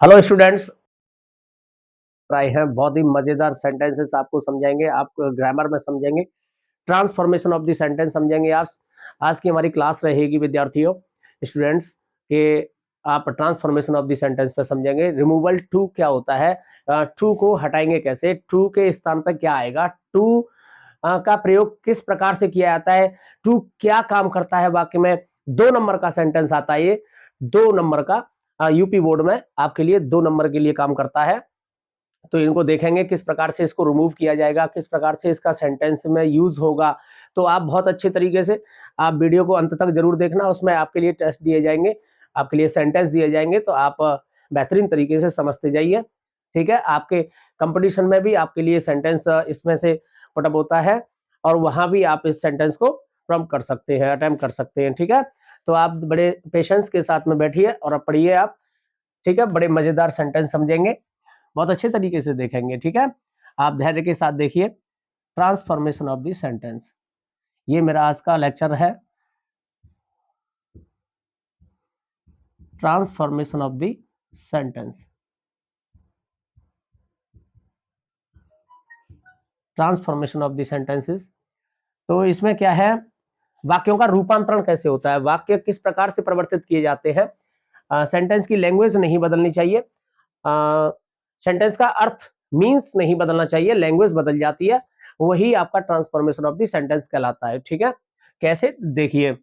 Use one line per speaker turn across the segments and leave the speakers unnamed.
Hello students, आए हैं बहुत ही मजेदार सेंटेंसेस आपको समझाएंगे। आप ग्रामर में समझेंगे, ट्रांसफॉर्मेशन ऑफ द सेंटेंस समझेंगे। आप आज की हमारी क्लास रहेगी विद्यार्थियों, स्टूडेंट्स के आप ट्रांसफॉर्मेशन ऑफ द सेंटेंस पे समझेंगे। रिमूवल टू क्या होता है, टू को हटाएंगे कैसे, टू के स्थान पर क्या आएगा, टू का प्रयोग किस प्रकार से किया जाता है, टू क्या काम करता है वाक्य में। 2 नंबर का सेंटेंस आता है ये, 2 नंबर का, यूपी बोर्ड में आपके लिए 2 नंबर के लिए काम करता है। तो इनको देखेंगे किस प्रकार से इसको रिमूव किया जाएगा, किस प्रकार से इसका सेंटेंस में यूज होगा। तो आप बहुत अच्छे तरीके से आप वीडियो को अंत तक जरूर देखना, उसमें आपके लिए टेस्ट दिए जाएंगे, आपके लिए सेंटेंस दिए जाएंगे, तो आप बेहतरीन तरीके से समझते जाइए। ठीक है, आपके कंपटीशन में भी आपके लिए सेंटेंस इसमें से पुटअप होता है और वहां भी आप इस सेंटेंस को प्रॉम्प्ट कर सकते हैं, अटेम्प्ट कर सकते हैं। ठीक है, तो आप बड़े पेशेंस के साथ में बैठिए और अब पढ़िए आप। ठीक है, बड़े मजेदार सेंटेंस समझेंगे, बहुत अच्छे तरीके से देखेंगे। ठीक है, आप धैर्य के साथ देखिए। ट्रांसफॉर्मेशन ऑफ द सेंटेंस, ये मेरा आज का लेक्चर है, transformation of the sentence. Transformation of the sentences, तो इसमें क्या है, वाक्यों का रूपांतरण कैसे होता है, वाक्य किस प्रकार से परिवर्तित किए जाते हैं। सेंटेंस की लैंग्वेज नहीं बदलनी चाहिए, सेंटेंस का अर्थ मीन्स नहीं बदलना चाहिए, लैंग्वेज बदल जाती है, वही आपका ट्रांसफॉर्मेशन ऑफ द सेंटेंस कहलाता है। ठीक है, कैसे देखिए,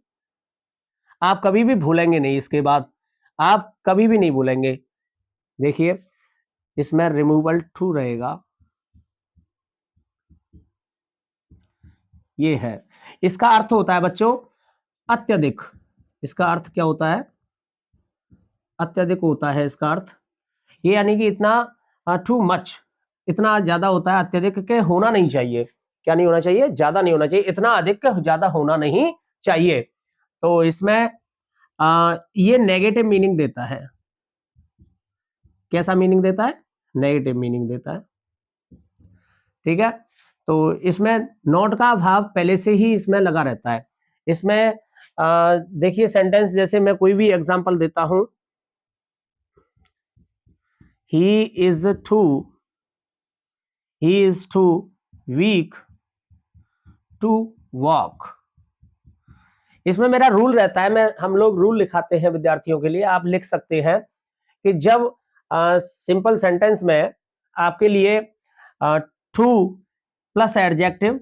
आप कभी भी भूलेंगे नहीं, इसके बाद आप कभी भी नहीं भूलेंगे। देखिए, इसमें रिमूवल टू रहेगा, ये है, इसका अर्थ होता है बच्चों अत्यधिक। इसका अर्थ क्या होता है, अत्यधिक होता है इसका अर्थ, ये यानी कि इतना, टू मच, इतना ज्यादा होता है, अत्यधिक के होना नहीं चाहिए। क्या नहीं होना चाहिए, ज्यादा नहीं होना चाहिए, इतना अधिक ज्यादा होना नहीं चाहिए। तो इसमें ये नेगेटिव मीनिंग देता है। कैसा मीनिंग देता है, नेगेटिव मीनिंग देता है। ठीक है, तो इसमें नॉट का भाव पहले से ही इसमें लगा रहता है। इसमें देखिए सेंटेंस, जैसे मैं कोई भी एग्जांपल देता हूं, he is too weak to walk. इसमें मेरा रूल रहता है, मैं हम लोग रूल लिखाते हैं विद्यार्थियों के लिए, आप लिख सकते हैं कि जब सिंपल सेंटेंस में आपके लिए टू प्लस एडजेक्टिव,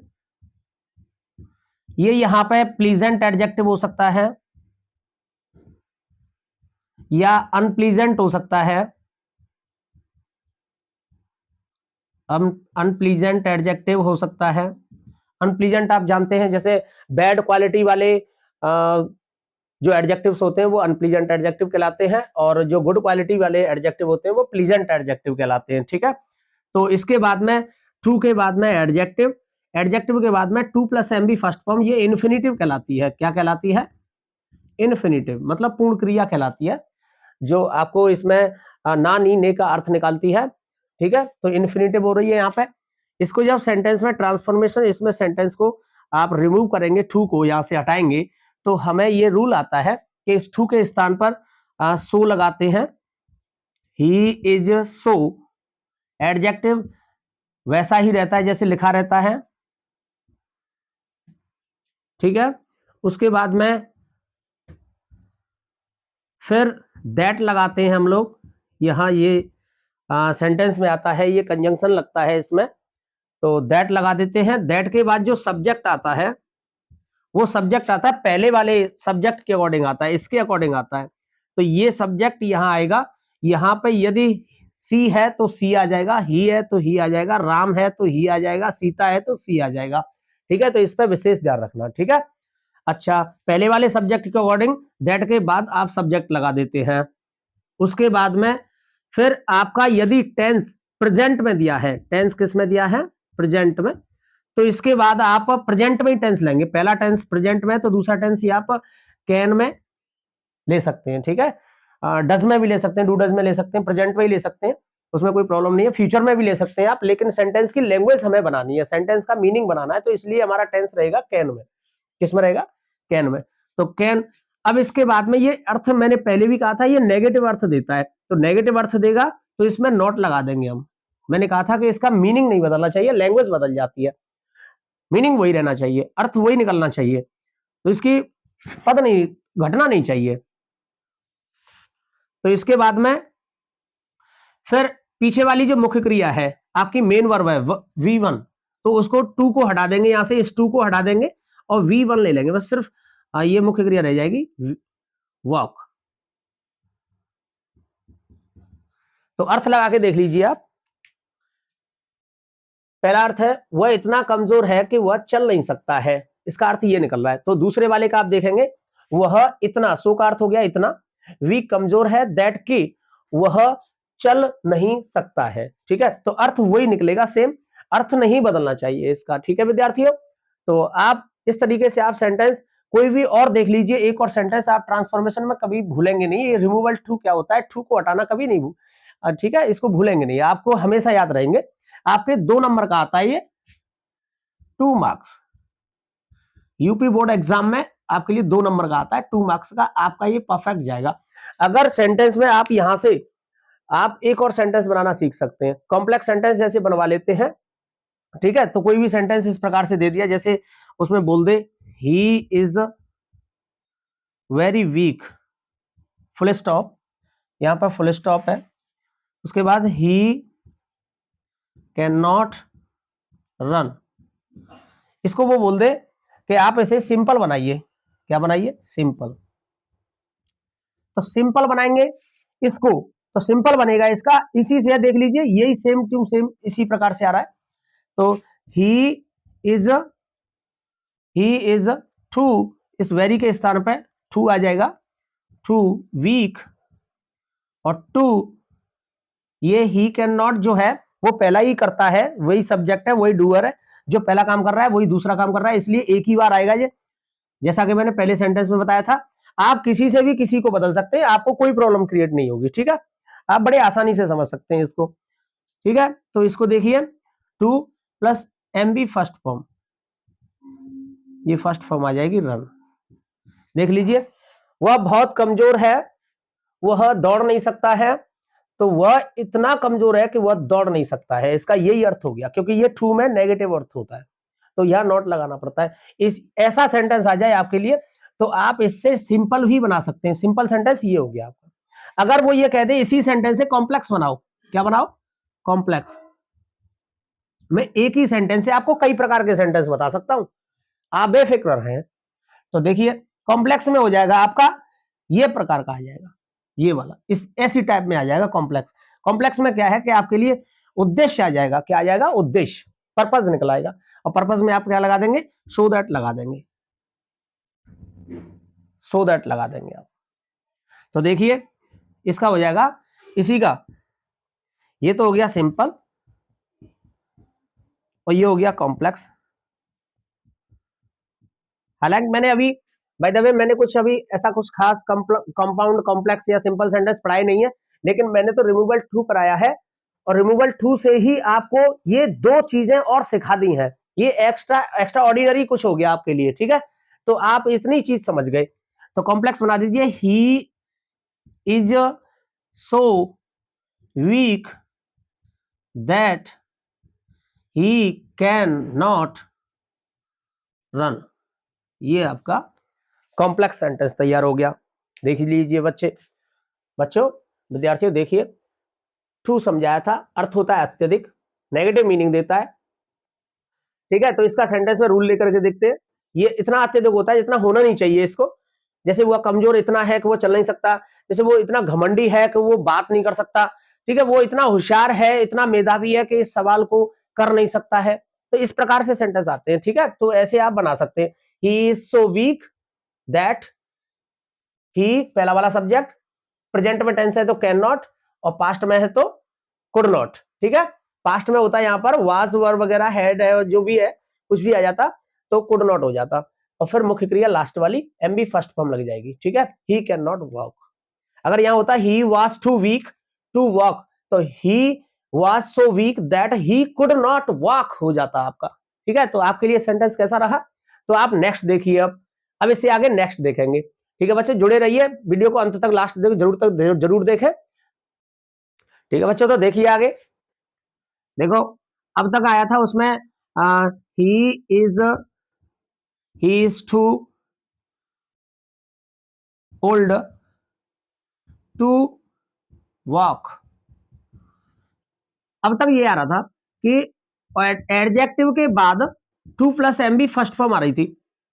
ये यहां पे प्लीजेंट एडजेक्टिव हो सकता है या अनप्लीजेंट हो सकता है। अनप्लीजेंट एडजेक्टिव हो सकता है। अनप्लीजेंट आप जानते हैं, जैसे बैड क्वालिटी वाले जो एडजेक्टिव्स होते हैं वो अनप्लीजेंट एडजेक्टिव कहलाते हैं, और जो गुड क्वालिटी वाले एडजेक्टिव होते हैं वो प्लीजेंट एडजेक्टिव कहलाते हैं। ठीक है, तो इसके बाद में टू के बाद में एडजेक्टिव, एडजेक्टिव के बाद में to plus M B first form, ये इन्फिनिटिव कहलाती है। क्या कहलाती है, इन्फिनिटिव, मतलब पूर्ण क्रिया कहलाती है, जो आपको इसमें ना नी ने का अर्थ निकालती है। ठीक है, तो इन्फिनिटिव हो रही है यहाँ पे। इसको जब सेंटेंस में ट्रांसफॉर्मेशन, इसमें सेंटेंस को आप रिमूव करेंगे, टू को यहां से हटाएंगे, तो हमें ये रूल आता है कि इस टू के स्थान पर सो लगाते हैं। ही इज सो, एडजेक्टिव वैसा ही रहता है जैसे लिखा रहता है। ठीक है, उसके बाद में फिर दैट लगाते हैं हम लोग, यहां ये सेंटेंस में आता है, ये कंजंक्शन लगता है इसमें, तो दैट लगा देते हैं। दैट के बाद जो सब्जेक्ट आता है, वो सब्जेक्ट आता है पहले वाले सब्जेक्ट के अकॉर्डिंग आता है, इसके अकॉर्डिंग आता है। तो ये सब्जेक्ट यहां आएगा, यहां पे यदि सी है तो सी आ जाएगा, ही है तो ही आ जाएगा, राम है तो ही आ जाएगा, सीता है तो सी आ जाएगा। ठीक है, तो इस पर विशेष ध्यान रखना। ठीक है, अच्छा, पहले वाले सब्जेक्ट के अकॉर्डिंग दैट के बाद आप सब्जेक्ट लगा देते हैं। उसके बाद में फिर आपका यदि टेंस प्रेजेंट में दिया है, टेंस किस में दिया है, प्रेजेंट में, तो इसके बाद आप प्रेजेंट में ही टेंस लेंगे। पहला टेंस प्रेजेंट में, तो दूसरा टेंस ये आप कैन में ले सकते हैं। ठीक है, डज में भी ले सकते हैं, डू डज में ले सकते हैं, प्रेजेंट में ही ले सकते हैं, उसमें कोई प्रॉब्लम नहीं है। फ्यूचर में भी ले सकते हैं आप, लेकिन सेंटेंस की लैंग्वेज हमें बनानी है, सेंटेंस का मीनिंग बनाना है, तो इसलिए हमारा टेंस रहेगा कैन में। किस में रहेगा, कैन में। तो कैन अब इसके बाद में ये अर्थ मैंने पहले भी कहा था ये नेगेटिव अर्थ देता है, तो नेगेटिव अर्थ देगा तो इसमें नॉट लगा देंगे हम। मैंने कहा था कि इसका मीनिंग नहीं बदलना चाहिए, लैंग्वेज बदल जाती है, मीनिंग वही रहना चाहिए, अर्थ वही निकलना चाहिए, तो इसकी पद नहीं, घटना नहीं चाहिए। तो इसके बाद में फिर पीछे वाली जो मुख्य क्रिया है आपकी मेन वर्ब है V1, तो उसको टू को हटा देंगे, यहां से इस टू को हटा देंगे और V1 ले लेंगे, बस सिर्फ ये मुख्य क्रिया रह जाएगी वॉक। तो अर्थ लगा के देख लीजिए आप। पहला अर्थ है वह इतना कमजोर है कि वह चल नहीं सकता है, इसका अर्थ ये निकल रहा है। तो दूसरे वाले का आप देखेंगे, वह इतना, सो का अर्थ हो गया इतना, वीक कमजोर है, दैट की वह चल नहीं सकता है, ठीक है। तो अर्थ वही निकलेगा सेम, अर्थ नहीं बदलना चाहिए इसका, ठीक है विद्यार्थियों। तो आप इस तरीके से आप सेंटेंस कोई भी और देख लीजिए, एक और सेंटेंस आप ट्रांसफॉर्मेशन में कभी भूलेंगे नहीं, ये रिमूवल टू क्या होता है, टू को हटाना कभी नहीं, ठीक है, इसको भूलेंगे नहीं, आपको हमेशा याद रहेंगे। आपके 2 नंबर का आता है ये 2 मार्क्स, यूपी बोर्ड एग्जाम में आपके लिए 2 नंबर का आता है 2 मार्क्स का, आपका ये परफेक्ट जाएगा। अगर सेंटेंस में आप यहां से आप एक और सेंटेंस बनाना सीख सकते हैं, कॉम्प्लेक्स सेंटेंस जैसे बनवा लेते हैं, ठीक है। तो कोई भी सेंटेंस इस प्रकार से दे दिया, जैसे उसमें बोल दे he is very weak, full stop, यहां पर फुल स्टॉप है, उसके बाद ही कैन नॉट रन, इसको वो बोल दे कि आप इसे सिंपल बनाइए, क्या बनाइए, सिंपल। तो सिंपल बनाएंगे इसको, तो सिंपल बनेगा इसका, इसी से देख लीजिए यही सेम टू सेम इसी प्रकार से आ रहा है। तो ही इज टू, इस वेरी के स्थान पे टू आ जाएगा, टू वीक, और टू ये ही कैन नॉट जो है वो पहला ही करता है, वही सब्जेक्ट है, वही डूअर है, जो पहला काम कर रहा है वही दूसरा काम कर रहा है, इसलिए एक ही बार आएगा ये, जैसा कि मैंने पहले सेंटेंस में बताया था। आप किसी से भी किसी को बदल सकते हैं, आपको कोई प्रॉब्लम क्रिएट नहीं होगी, ठीक है, आप बड़े आसानी से समझ सकते हैं इसको, ठीक है। तो इसको देखिए, two plus MB first form, ये फर्स्ट फॉर्म आ जाएगी रन। देख लीजिए, वह बहुत कमजोर है, वह दौड़ नहीं सकता है, तो वह इतना कमजोर है कि वह दौड़ नहीं सकता है, इसका यही अर्थ हो गया, क्योंकि ये टू में नेगेटिव अर्थ होता है, तो यह नॉट लगाना पड़ता है। इस ऐसा सेंटेंस आ जाए आपके लिए तो आप इससे सिंपल भी बना सकते हैं, सिंपल सेंटेंस ये हो गया आपका। अगर वो ये कह दे इसी सेंटेंस से कॉम्प्लेक्स बनाओ, क्या बनाओ, कॉम्प्लेक्स, मैं एक ही सेंटेंस से आपको कई प्रकार के सेंटेंस बता सकता हूं, आप बेफिक्र हैं। तो देखिए कॉम्प्लेक्स में हो जाएगा आपका ये प्रकार का आ जाएगा, ये वाला इस ऐसी टाइप में आ जाएगा कॉम्प्लेक्स। कॉम्प्लेक्स में क्या है कि आपके लिए उद्देश्य आ जाएगा, क्या आ जाएगा, उद्देश्य, पर्पस निकल आएगा, और पर्पस में आप क्या लगा देंगे, सो दैट लगा देंगे, सो दैट लगा देंगे आप। तो देखिए इसका हो जाएगा इसी का, ये तो हो गया सिंपल और ये हो गया कॉम्प्लेक्स। हालांकि मैंने अभी बाय द वे मैंने कुछ अभी ऐसा कुछ खास कंपाउंड कॉम्प्लेक्स या सिंपल सेंटेंस पढ़ाई नहीं है, लेकिन मैंने तो रिमूवल टू कराया है, और रिमूवल टू से ही आपको ये 2 चीजें और सिखा दी हैं, ये एक्स्ट्रा ऑर्डिनरी कुछ हो गया आपके लिए, ठीक है। तो आप इतनी चीज समझ गए, तो कॉम्प्लेक्स बना दीजिए, ही is so weak that he can not run, ये आपका कॉम्प्लेक्स सेंटेंस तैयार हो गया। देख लीजिए बच्चों विद्यार्थियों, देखिए टू समझाया था, अर्थ होता है अत्यधिक, नेगेटिव मीनिंग देता है, ठीक है। तो इसका सेंटेंस में रूल लेकर के देखते हैं, ये इतना अत्यधिक होता है जितना होना नहीं चाहिए इसको, जैसे वो कमजोर इतना है कि वो चल नहीं सकता, जैसे वो इतना घमंडी है कि वो बात नहीं कर सकता, ठीक है, वो इतना होशियार है, इतना मेधावी है कि इस सवाल को कर नहीं सकता है, तो इस प्रकार से सेंटेंस आते हैं, ठीक है। तो ऐसे आप बना सकते हैं, he is so weak that, he पहला वाला सब्जेक्ट, प्रेजेंट में टेंस है तो कैन नॉट, और पास्ट में है तो कुड नॉट, ठीक है। पास्ट में होता है यहाँ पर वाज वर वगैरह, हैड है, जो भी है कुछ भी आ जाता तो कुड नॉट हो जाता, और फिर मुख्य क्रिया लास्ट वाली MB फर्स्ट फॉर्म लग जाएगी, ठीक है। ही कैन नॉट वॉक, अगर यहाँ होता he was too weak to walk, तो he was so weak that he could not walk हो जाता आपका, ठीक है। तो आपके लिए सेंटेंस कैसा रहा, तो आप नेक्स्ट देखिए, अब इससे आगे नेक्स्ट देखेंगे, ठीक है बच्चों, जुड़े रहिए, वीडियो को अंत तक लास्ट तक जरूर देखें। ठीक है बच्चों, तो देखिए आगे देखो, अब तक आया था उसमें he is too old to walk. अब तक ये आ रहा था कि एडजेक्टिव के बाद to plus M B first form आ रही थी,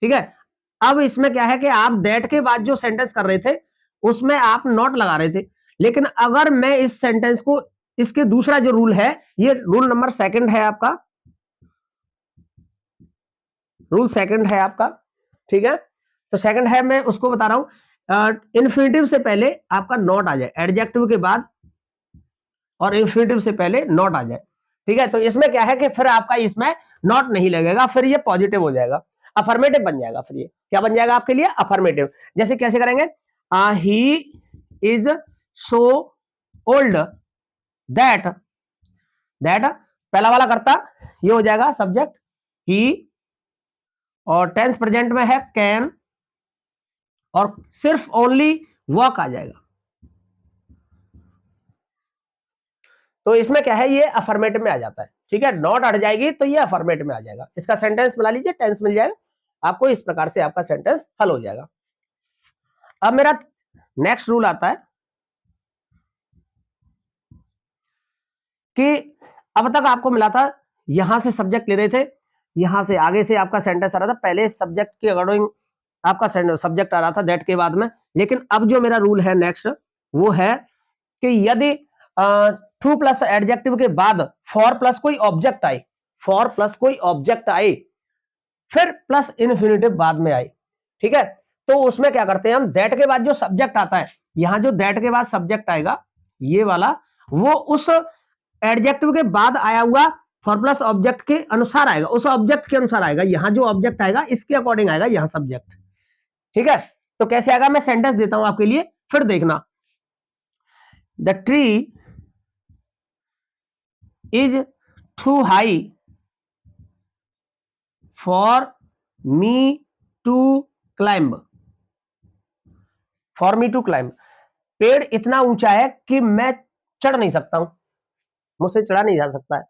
ठीक है। अब इसमें क्या है कि आप दैट के बाद जो सेंटेंस कर रहे थे उसमें आप नॉट लगा रहे थे, लेकिन अगर मैं इस सेंटेंस को, इसके दूसरा जो रूल है, ये रूल नंबर सेकंड है आपका, रूल सेकंड है आपका, ठीक है। तो सेकंड है, मैं उसको बता रहा हूं, इन्फिनिटिव से पहले आपका नॉट आ जाए, एडजेक्टिव के बाद और इन्फिनिटिव से पहले नॉट आ जाए, ठीक है। तो इसमें क्या है कि फिर आपका इसमें नॉट नहीं लगेगा, फिर ये पॉजिटिव हो जाएगा, अफर्मेटिव बन जाएगा, फिर ये क्या बन जाएगा आपके लिए, अफर्मेटिव। जैसे कैसे करेंगे, ही is so old that, that पहला वाला करता, ये हो जाएगा सब्जेक्ट ही, और टेंस प्रेजेंट में है कैन, और सिर्फ ओनली वॉक आ जाएगा। तो इसमें क्या है, ये अफर्मेटिव में आ जाता है, ठीक है। नॉट हट जाएगी तो ये अफर्मेटिव में आ जाएगा, इसका सेंटेंस बना लीजिए, टेंस मिल जाएगा आपको, इस प्रकार से आपका सेंटेंस हल हो जाएगा। अब मेरा नेक्स्ट रूल आता है कि अब तक आपको मिला था, यहां से सब्जेक्ट ले रहे थे, यहां से आगे से आपका सेंटेंस आ रहा था, पहले सब्जेक्ट के अकॉर्डिंग आपका सब्जेक्ट आ रहा था दैट के बाद में, लेकिन अब जो मेरा रूल है नेक्स्ट, वो है कि यदि टू प्लस एडजेक्टिव के बाद फॉर प्लस कोई ऑब्जेक्ट आए, फॉर प्लस कोई ऑब्जेक्ट आए, फिर प्लस इन्फिनिटिव बाद में आए, ठीक है, तो उसमें क्या करते हैं हम, दैट के बाद जो सब्जेक्ट आता है, यहां जो दैट के बाद सब्जेक्ट आएगा ये वाला, वो उस एडजेक्टिव के बाद आया हुआ फॉर प्लस ऑब्जेक्ट के अनुसार आएगा, उस ऑब्जेक्ट के अनुसार आएगा, यहां जो ऑब्जेक्ट आएगा इसके अकॉर्डिंग आएगा यहां सब्जेक्ट, ठीक है। तो कैसे आएगा, मैं सेंटेंस देता हूं आपके लिए, फिर देखना। The tree is too high for me to climb, for me to climb, पेड़ इतना ऊंचा है कि मैं चढ़ नहीं सकता हूं, मुझसे चढ़ा नहीं जा सकता है,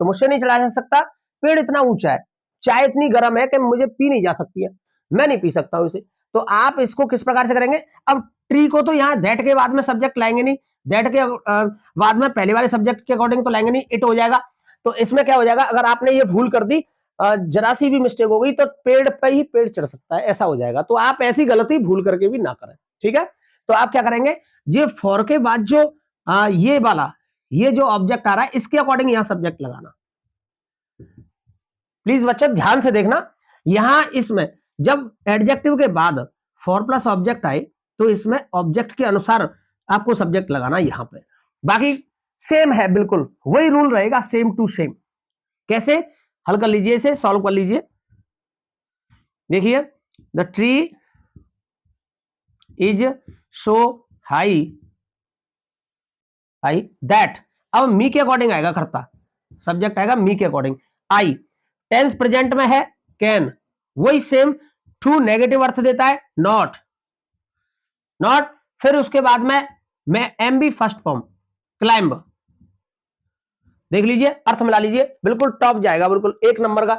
तो मुझसे नहीं चढ़ा जा सकता, पेड़ इतना ऊंचा है, चाय इतनी गर्म है कि मुझे पी नहीं जा सकती है, मैं नहीं पी सकता हूं इसे। तो आप इसको किस प्रकार से करेंगे, अब ट्री को तो यहां दैट के बाद में सब्जेक्ट लाएंगे नहीं, दैट के बाद में पहले वाले सब्जेक्ट के अकॉर्डिंग तो लाएंगे नहीं, इट हो जाएगा। तो इसमें क्या हो जाएगा, अगर आपने ये भूल कर दी, जरा सी भी मिस्टेक हो गई, तो पेड़ पे ही पेड़ चढ़ सकता है, ऐसा हो जाएगा। तो आप ऐसी गलती भूल करके भी ना करें, ठीक है। तो आप क्या करेंगे, ये फॉर के बाद जो ये वाला, ये जो ऑब्जेक्ट आ रहा है इसके अकॉर्डिंग यहां सब्जेक्ट लगाना। प्लीज बच्चों ध्यान से देखना, यहां इसमें जब एडजेक्टिव के बाद फॉर प्लस ऑब्जेक्ट आए, तो इसमें ऑब्जेक्ट के अनुसार आपको सब्जेक्ट लगाना यहां पे, बाकी सेम है, बिल्कुल वही रूल रहेगा, सेम टू सेम। कैसे हल कर लीजिए, इसे सॉल्व कर लीजिए। देखिए, the tree is so high, high that, अब मी के अकॉर्डिंग आएगा करता, सब्जेक्ट आएगा मी के अकॉर्डिंग, आई, टेंस प्रेजेंट में है कैन, वही सेम, टू नेगेटिव अर्थ देता है नॉट, नॉट, फिर उसके बाद में मैं M B first form climb, देख लीजिए अर्थ मिला लीजिए, बिल्कुल टॉप जाएगा, बिल्कुल एक नंबर का।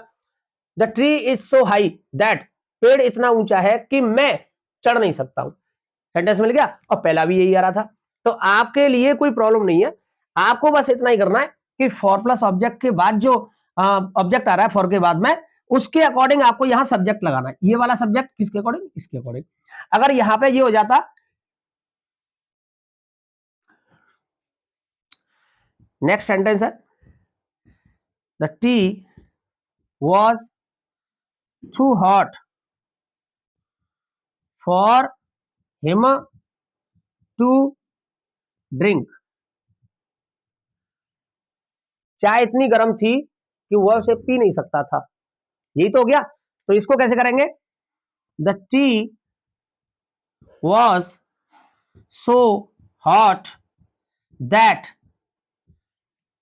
The tree is so high that, पेड़ इतना ऊंचा है कि मैं चढ़ नहीं सकता हूं, सेंटेंस मिल गया, और पहला भी यही आ रहा था। तो आपके लिए कोई प्रॉब्लम नहीं है, आपको बस इतना ही करना है कि फॉर प्लस ऑब्जेक्ट के बाद जो ऑब्जेक्ट आ रहा है फॉर के बाद में, उसके अकॉर्डिंग आपको यहां सब्जेक्ट लगाना है, ये वाला सब्जेक्ट किसके अकॉर्डिंग, इसके अकॉर्डिंग। अगर यहां पे ये हो जाता, नेक्स्ट सेंटेंस है, the tea was too hot for him to drink, चाय इतनी गर्म थी कि वह उसे पी नहीं सकता था, यही तो हो गया। तो इसको कैसे करेंगे, the tea was so hot that,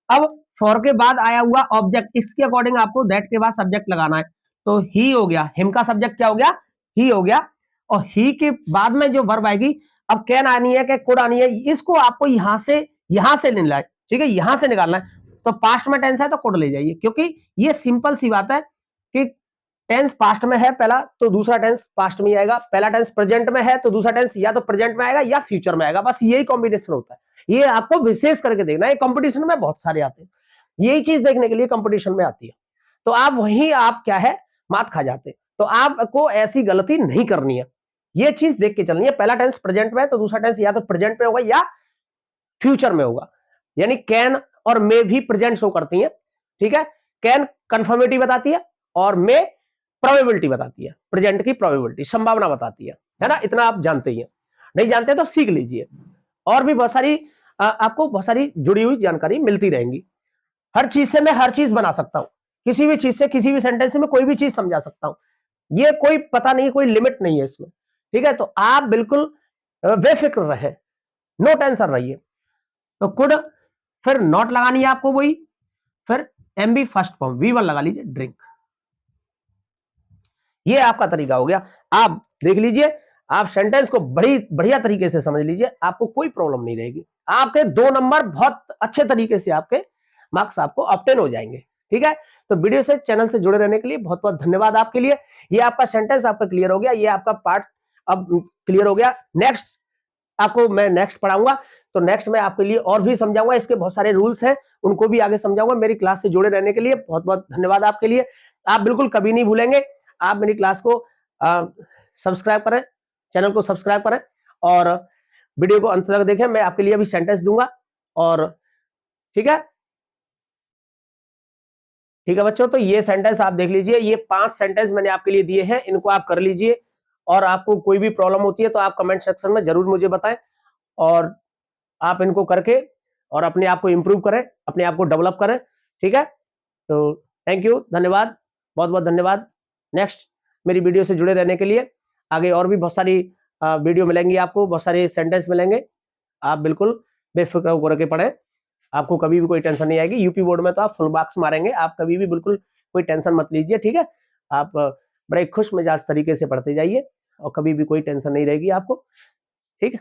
अब फॉर के बाद आया हुआ ऑब्जेक्ट, इसके अकॉर्डिंग आपको दैट के बाद सब्जेक्ट लगाना है, तो ही हो गया, हिम का सब्जेक्ट क्या हो गया, ही हो गया, और ही के बाद में जो वर्ब आएगी, अब कैन आनी है, क्या कुड आनी है, इसको आपको यहां से लेना है, ठीक है, यहां से निकालना है। तो पास्ट में टेंस है तो कुड ले जाइए, क्योंकि ये सिंपल सी बात है कि टेंस पास्ट में है पहला, तो दूसरा टेंस पास्ट में आएगा, पहला टेंस प्रेजेंट में है तो दूसरा टेंस या तो प्रेजेंट में आएगा या फ्यूचर में आएगा, बस यही कॉम्बिनेशन होता है। ये आपको विशेष करके देखना है, कंपटीशन में बहुत सारे आते हैं, यही चीज देखने के लिए कंपटीशन में आती है। तो आप वहीं आप क्या है, मात खा जाते। तो आपको ऐसी गलती नहीं करनी है, ये चीज देख के चलनी है। पहला टेंस प्रेजेंट में है तो दूसरा टेंस या तो प्रेजेंट में होगा या फ्यूचर में होगा, यानी कैन और मे भी प्रेजेंट शो करती है, ठीक है। कैन कंफर्मेटिव बताती है और मे प्रोबेबिलिटी बताती है, प्रेजेंट की प्रोबेबिलिटी, संभावना बताती है ना। इतना आप जानते ही हैं, नहीं जानते तो सीख लीजिए। और भी बहुत सारी आपको बहुत सारी जुड़ी हुई जानकारी मिलती रहेंगी। हर चीज से मैं हर चीज बना सकता हूं, किसी भी चीज से, किसी भी सेंटेंस से मैं कोई भी चीज समझा सकता हूं, ये कोई पता नहीं, कोई लिमिट नहीं है इसमें, ठीक है। तो आप बिल्कुल बेफिक्र रहे, नो टेंशन रहिए। तो कुड, फिर नॉट लगानी है आपको वही, फिर एमबी फर्स्ट फॉर्म V1 लगा लीजिए, ड्रिंक। ये आपका तरीका हो गया। आप देख लीजिए, आप सेंटेंस को बड़ी बढ़िया तरीके से समझ लीजिए, आपको कोई प्रॉब्लम नहीं रहेगी। आपके 2 नंबर बहुत अच्छे तरीके से आपके मार्क्स आपको ऑब्टेन हो जाएंगे, ठीक है। तो वीडियो से, चैनल से जुड़े रहने के लिए बहुत बहुत धन्यवाद आपके लिए। ये आपका सेंटेंस आपका क्लियर हो गया, ये आपका पार्ट अब क्लियर हो गया। नेक्स्ट आपको मैं नेक्स्ट पढ़ाऊंगा, तो नेक्स्ट में आपके लिए और भी समझाऊंगा, इसके बहुत सारे रूल्स हैं, उनको भी आगे समझाऊंगा। मेरी क्लास से जुड़े रहने के लिए बहुत बहुत धन्यवाद आपके लिए। आप बिल्कुल कभी नहीं भूलेंगे, आप मेरी क्लास को सब्सक्राइब करें, चैनल को सब्सक्राइब करें और वीडियो को अंत तक देखें। मैं आपके लिए अभी सेंटेंस दूंगा, और ठीक है, ठीक है बच्चों। तो ये सेंटेंस आप देख लीजिए, ये 5 सेंटेंस मैंने आपके लिए दिए हैं, इनको आप कर लीजिए। और आपको कोई भी प्रॉब्लम होती है तो आप कमेंट सेक्शन में जरूर मुझे बताएं, और आप इनको करके और अपने आप को इंप्रूव करें, अपने आप को डेवलप करें, ठीक है। तो थैंक यू, धन्यवाद, बहुत बहुत धन्यवाद। नेक्स्ट मेरी वीडियो से जुड़े रहने के लिए। आगे और भी बहुत सारी वीडियो मिलेंगी आपको, बहुत सारे सेंटेंस मिलेंगे। आप बिल्कुल बेफिक्र होकर के पढ़ें, आपको कभी भी कोई टेंशन नहीं आएगी। यूपी बोर्ड में तो आप फुल मार्क्स मारेंगे, आप कभी भी बिल्कुल कोई टेंशन मत लीजिए, ठीक है। आप बड़े खुश मिजाज तरीके से पढ़ते जाइए और कभी भी कोई टेंशन नहीं रहेगी आपको, ठीक है।